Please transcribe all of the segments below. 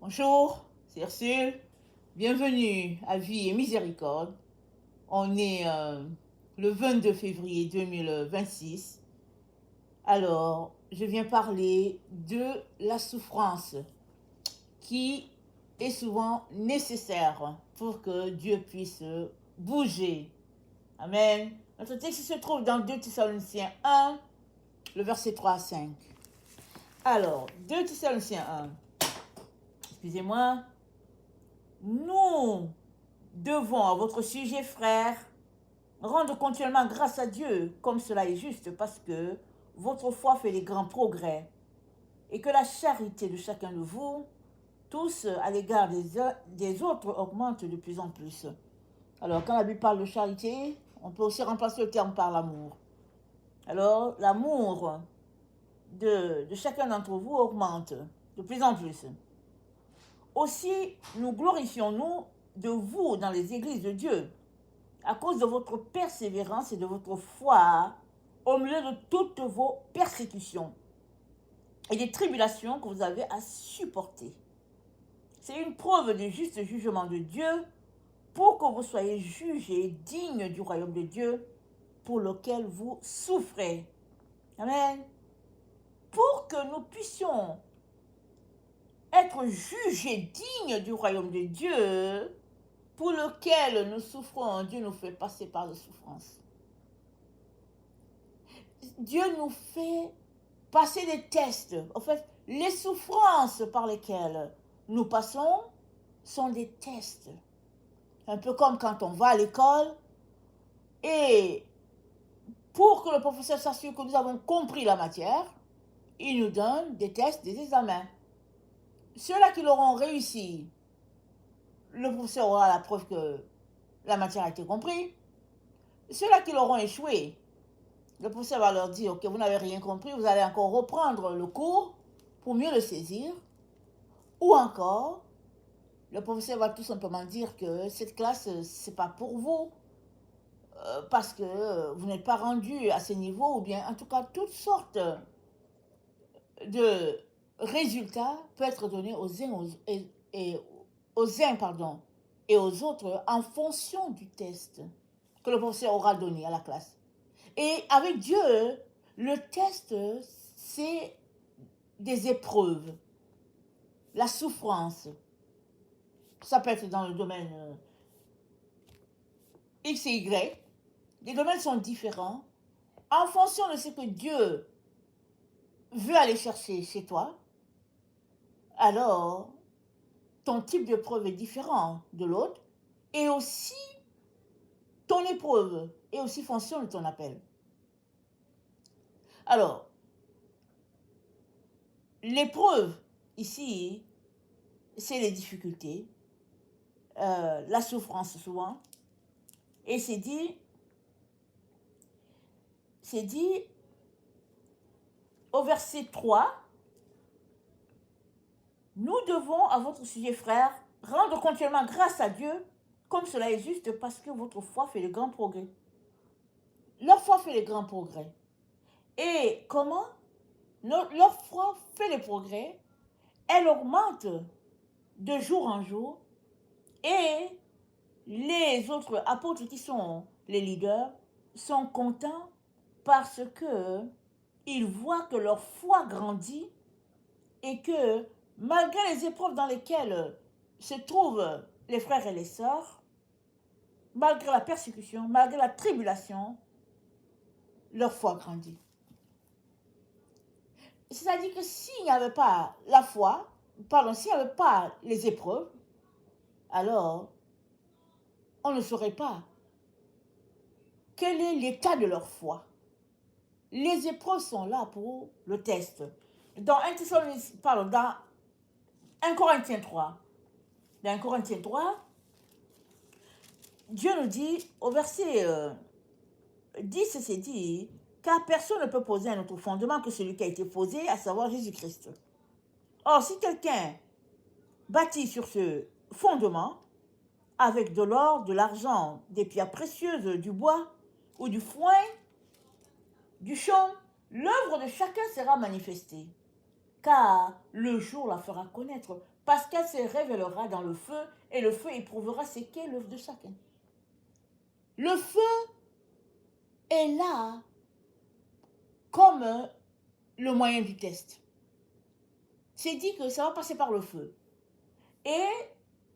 Bonjour, c'est Ursule. Bienvenue à Vie et Miséricorde. On est le 22 février 2026. Alors, je viens parler de la souffrance qui est souvent nécessaire pour que Dieu puisse bouger. Amen. Notre texte se trouve dans 2 Thessaloniciens 1, le verset 3 à 5. Alors, 2 Thessaloniciens 1. Excusez-moi. Nous devons, à votre sujet, frères, rendre continuellement grâce à Dieu, comme cela est juste, parce que votre foi fait des grands progrès, et que la charité de chacun de vous, tous à l'égard des autres, augmente de plus en plus. Alors, quand la Bible parle de charité, on peut aussi remplacer le terme par l'amour. Alors, l'amour de chacun d'entre vous augmente de plus en plus. Aussi, nous glorifions-nous de vous dans les églises de Dieu, à cause de votre persévérance et de votre foi au milieu de toutes vos persécutions et des tribulations que vous avez à supporter. C'est une preuve du juste jugement de Dieu pour que vous soyez jugés dignes du royaume de Dieu pour lequel vous souffrez. Amen. Pour que nous puissions être jugés dignes du royaume de Dieu pour lequel nous souffrons, Dieu nous fait passer par les souffrances. Dieu nous fait passer des tests. En fait, les souffrances par lesquelles nous passons sont des tests. Un peu comme quand on va à l'école et pour que le professeur s'assure que nous avons compris la matière, il nous donne des tests, des examens. Ceux-là qui l'auront réussi, le professeur aura la preuve que la matière a été comprise. Ceux-là qui l'auront échoué, le professeur va leur dire, ok, vous n'avez rien compris, vous allez encore reprendre le cours pour mieux le saisir. Ou encore, le professeur va tout simplement dire que cette classe, c'est pas pour vous, parce que vous n'êtes pas rendu à ce niveau, ou bien en tout cas, toutes sortes de résultats peuvent être donnés aux uns et aux autres en fonction du test que le professeur aura donné à la classe. Et avec Dieu, le test, c'est des épreuves, la souffrance. Ça peut être dans le domaine X et Y. Les domaines sont différents. En fonction de ce que Dieu veut aller chercher chez toi, alors ton type d'épreuve est différent de l'autre. Et aussi, ton épreuve est aussi fonction de ton appel. Alors, l'épreuve, ici, c'est les difficultés, la souffrance souvent. Et c'est dit au verset 3, nous devons, à votre sujet, frère, rendre continuellement grâce à Dieu, comme cela est juste, parce que votre foi fait de grands progrès. Leur foi fait de grands progrès. Et comment leur foi fait des progrès, elle augmente de jour en jour, et les autres apôtres qui sont les leaders sont contents parce que ils voient que leur foi grandit et que malgré les épreuves dans lesquelles se trouvent les frères et les sœurs, malgré la persécution, malgré la tribulation, leur foi grandit. C'est-à-dire que s'il n'y avait pas la foi, s'il n'y avait pas les épreuves, alors on ne saurait pas quel est l'état de leur foi. Les épreuves sont là pour le test. Dans 1 Corinthiens 3, Dieu nous dit, au verset 10, c'est dit, car personne ne peut poser un autre fondement que celui qui a été posé, à savoir Jésus-Christ. Or, si quelqu'un bâtit sur ce fondement, avec de l'or, de l'argent, des pierres précieuses, du bois ou du foin, du champ, l'œuvre de chacun sera manifestée. car le jour la fera connaître, parce qu'elle se révélera dans le feu, et le feu éprouvera ce qu'est l'œuvre de chacun. Le feu est là comme le moyen du test. C'est dit que ça va passer par le feu. Et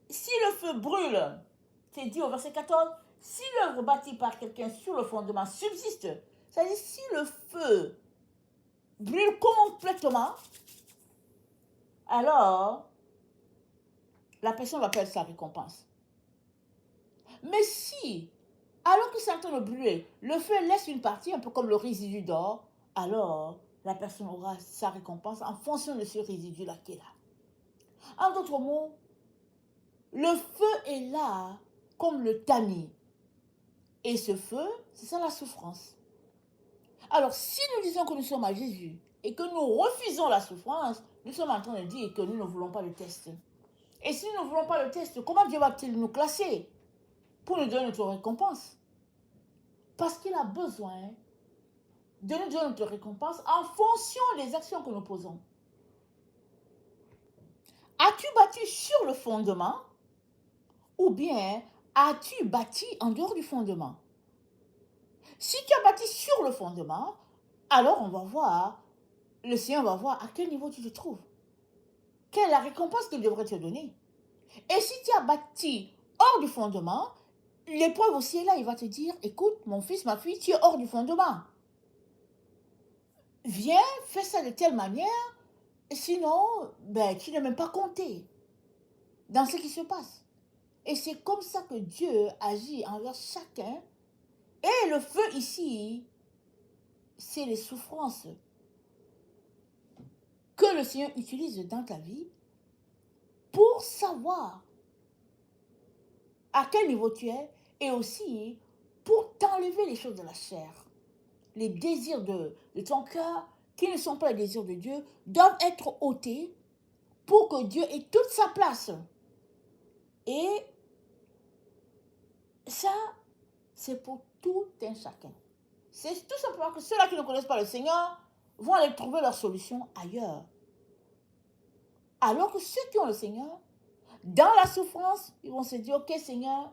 si le feu brûle, c'est dit au verset 14, si l'œuvre bâtie par quelqu'un sur le fondement subsiste, c'est-à-dire si le feu brûle complètement, alors la personne va perdre sa récompense. Mais si, alors que c'est en train de brûler, le feu laisse une partie, un peu comme le résidu d'or, alors la personne aura sa récompense en fonction de ce résidu-là qui est là. En d'autres mots, le feu est là comme le tamis. Et ce feu, c'est ça la souffrance. Alors, si nous disons que nous sommes à Jésus et que nous refusons la souffrance, nous sommes en train de dire que nous ne voulons pas le test. Et si nous ne voulons pas le test, comment Dieu va-t-il nous classer pour nous donner notre récompense? Parce qu'il a besoin de nous donner notre récompense en fonction des actions que nous posons. As-tu bâti sur le fondement ou bien as-tu bâti en dehors du fondement? Si tu as bâti sur le fondement, alors on va voir, le Seigneur va voir à quel niveau tu te trouves. Quelle est la récompense qu'il devrait te donner? Et si tu as bâti hors du fondement, l'épreuve aussi est là, il va te dire, écoute, mon fils, ma fille, tu es hors du fondement. Viens, fais ça de telle manière, sinon, tu n'es même pas compté dans ce qui se passe. Et c'est comme ça que Dieu agit envers chacun. Et le feu ici, c'est les souffrances que le Seigneur utilise dans ta vie pour savoir à quel niveau tu es et aussi pour t'enlever les choses de la chair. Les désirs de ton cœur, qui ne sont pas les désirs de Dieu, doivent être ôtés pour que Dieu ait toute sa place. Et ça, c'est pour tout un chacun. C'est tout simplement que ceux-là qui ne connaissent pas le Seigneur vont aller trouver leur solution ailleurs. Alors que ceux qui ont le Seigneur, dans la souffrance, ils vont se dire, ok Seigneur,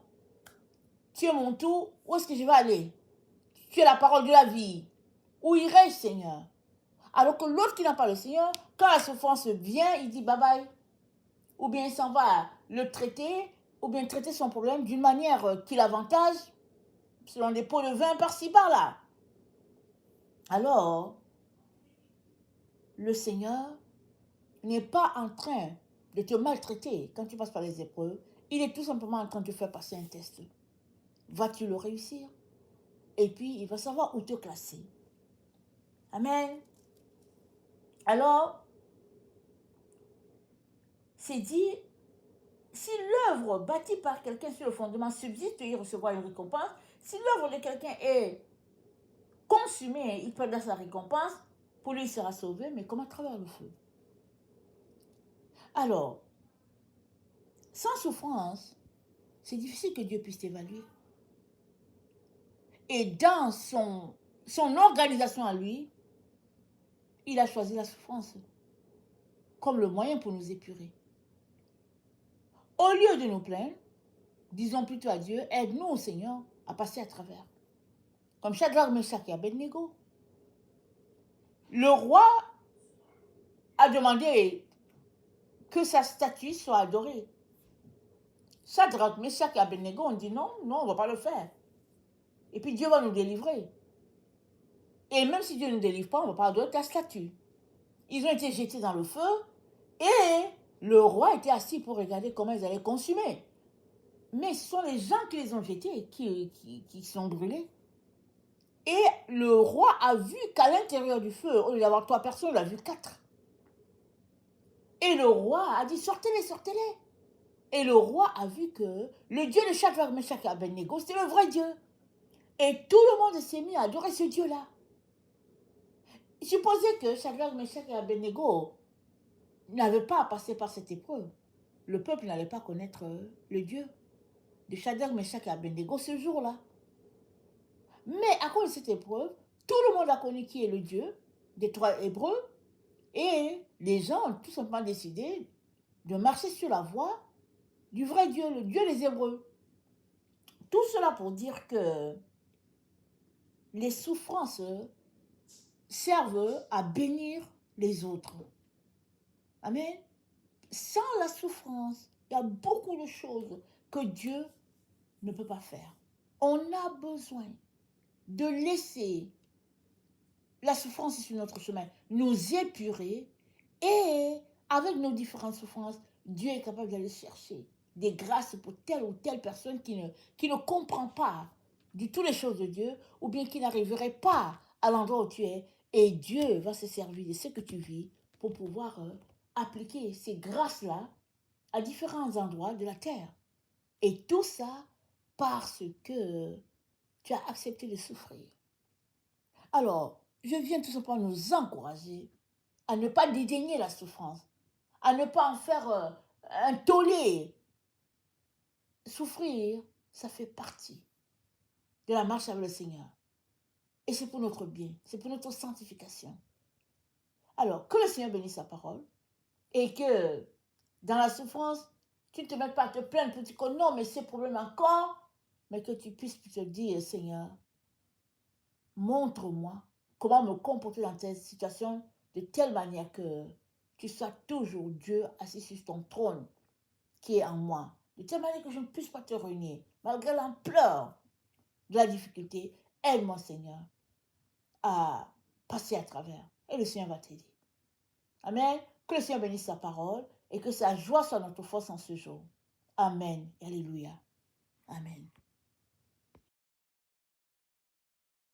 tu es mon tout, où est-ce que je vais aller? Tu es la parole de la vie. Où irai-je, Seigneur? Alors que l'autre qui n'a pas le Seigneur, quand la souffrance vient, il dit bye bye. Ou bien il s'en va le traiter, ou bien traiter son problème d'une manière qui l'avantage, selon des pots de vin par-ci par-là. Alors, le Seigneur n'est pas en train de te maltraiter quand tu passes par les épreuves. Il est tout simplement en train de te faire passer un test. Vas-tu le réussir? Et puis, il va savoir où te classer. Amen. Alors, c'est dit, si l'œuvre bâtie par quelqu'un sur le fondement subsiste, il recevra une récompense. Si l'œuvre de quelqu'un est consumée, il perdra sa récompense. Pour lui, il sera sauvé, mais comme à travers le feu. Alors, sans souffrance, c'est difficile que Dieu puisse t'évaluer. Et dans son organisation à lui, il a choisi la souffrance comme le moyen pour nous épurer. Au lieu de nous plaindre, disons plutôt à Dieu, aide-nous au Seigneur à passer à travers. Comme Shadrach, Meshach et Abednego. Le roi a demandé que sa statue soit adorée. Shadrach, Meshach et Abednego ont dit non, on ne va pas le faire. Et puis Dieu va nous délivrer. Et même si Dieu ne nous délivre pas, on ne va pas adorer ta statue. Ils ont été jetés dans le feu et le roi était assis pour regarder comment ils allaient consumer. Mais ce sont les gens qui les ont jetés qui sont brûlés. Et le roi a vu qu'à l'intérieur du feu, au lieu d'avoir 3 personnes, il a vu 4. Et le roi a dit, sortez-les, sortez-les. Et le roi a vu que le Dieu de Shadrach, Meshach et Abednego, c'était le vrai Dieu. Et tout le monde s'est mis à adorer ce Dieu-là. Supposez que Shadrach, Meshach et Abednego n'avaient pas à passer par cette épreuve. Le peuple n'allait pas connaître le Dieu de Shadrach, Meshach et Abednego ce jour-là. Mais à cause de cette épreuve, tout le monde a connu qui est le Dieu des 3 Hébreux et les gens ont tout simplement décidé de marcher sur la voie du vrai Dieu, le Dieu des Hébreux. Tout cela pour dire que les souffrances servent à bénir les autres. Amen. Sans la souffrance, il y a beaucoup de choses que Dieu ne peut pas faire. On a besoin de laisser la souffrance sur notre chemin nous épurer et avec nos différentes souffrances, Dieu est capable d'aller chercher des grâces pour telle ou telle personne qui ne comprend pas du tout les choses de Dieu ou bien qui n'arriverait pas à l'endroit où tu es et Dieu va se servir de ce que tu vis pour pouvoir appliquer ces grâces-là à différents endroits de la terre. Et tout ça parce que tu as accepté de souffrir. Alors, je viens tout simplement nous encourager à ne pas dédaigner la souffrance, à ne pas en faire un tollé. Souffrir, ça fait partie de la marche avec le Seigneur. Et c'est pour notre bien, c'est pour notre sanctification. Alors, que le Seigneur bénisse sa parole et que dans la souffrance, tu ne te mettes pas à te plaindre pour dire que non, mais ces problèmes encore, mais que tu puisses te dire, Seigneur, montre-moi comment me comporter dans cette situation de telle manière que tu sois toujours Dieu assis sur ton trône qui est en moi. De telle manière que je ne puisse pas te renier. Malgré l'ampleur de la difficulté, aide-moi Seigneur à passer à travers. Et le Seigneur va t'aider. Amen. Que le Seigneur bénisse sa parole et que sa joie soit notre force en ce jour. Amen. Alléluia. Amen.